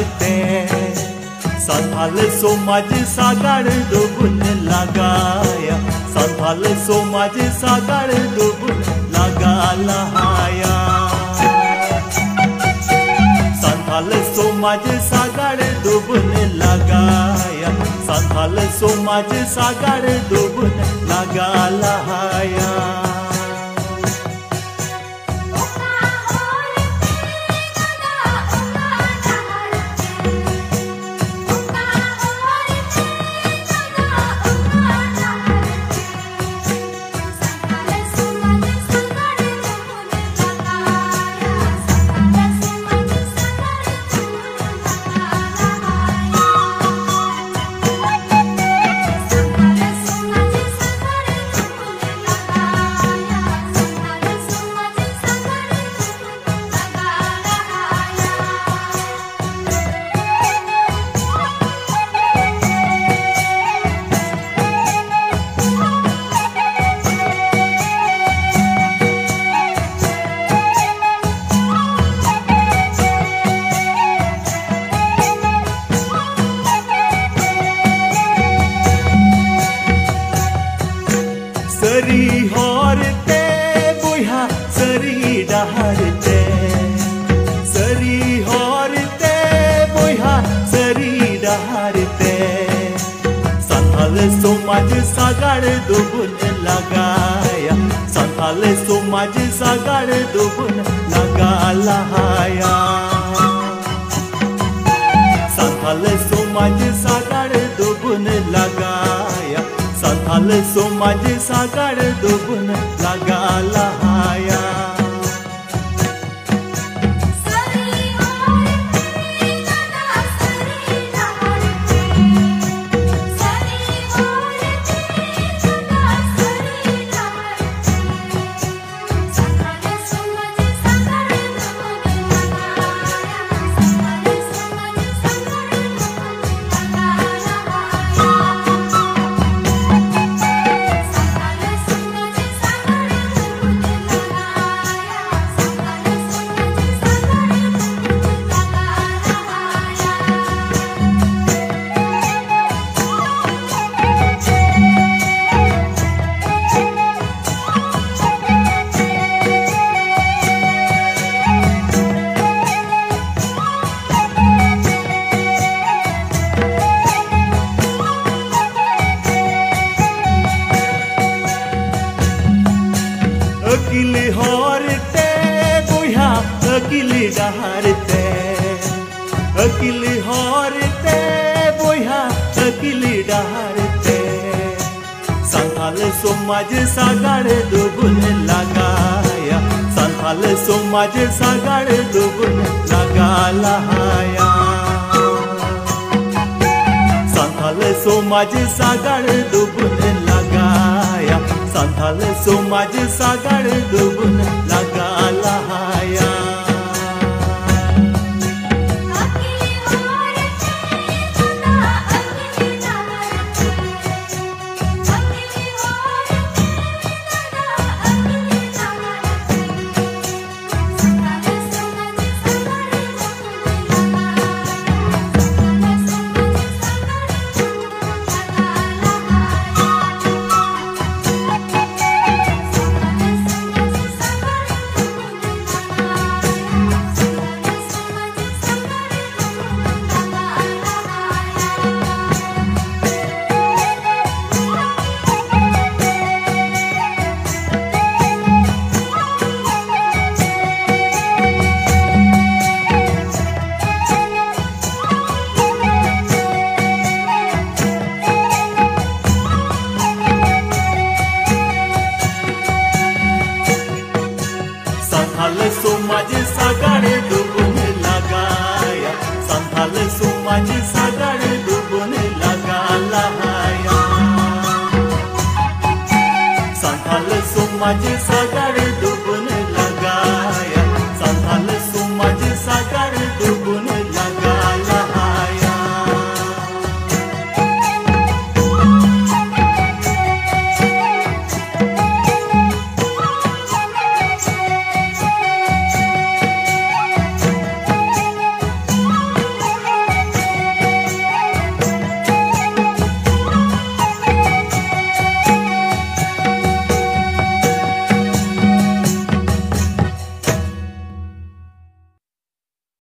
सागाड़ते संथाल समाज सागाड़ दुगुन लगाया संथाल समाज सागाड़ दुगुन लगा लहाया संथाल समाज सागाड़ दुगुन लगाया संथाल समाज सागाड़ दुगुन लगा लहाया सरी हरते बुहा सरी डहरते सरी हरते बुहा सरी डहरते संथाल समाज सागाड़ दुगुन लगाया संथाल समाज सागाड़ दुगुन लगा लहाया संथाल समाज सागाड़ दुगुन लगाया संथाल समाज सागाड़ दुगुन लगा लहाया अकिल हरते बुहा अकिल डहरते अकिल हरते बुहा अकिल डहरते संथाल समाज सागाड़ दुगुन लगाया संथाल समाज सागाड़ दुगुन लगा लहाया संथाल समाज सागाड़ दुगुन लगाया संथाल समाज सागाड़ दुगुन लगा लहाया संथाल समाज सागाड़ दुगुन लगाया संथाल समाज सागाड़ दुगुन लगा लहाया संथाल समाज सागाड़ दुगुन लगाया संथाल समाज सागाड़ दुगुन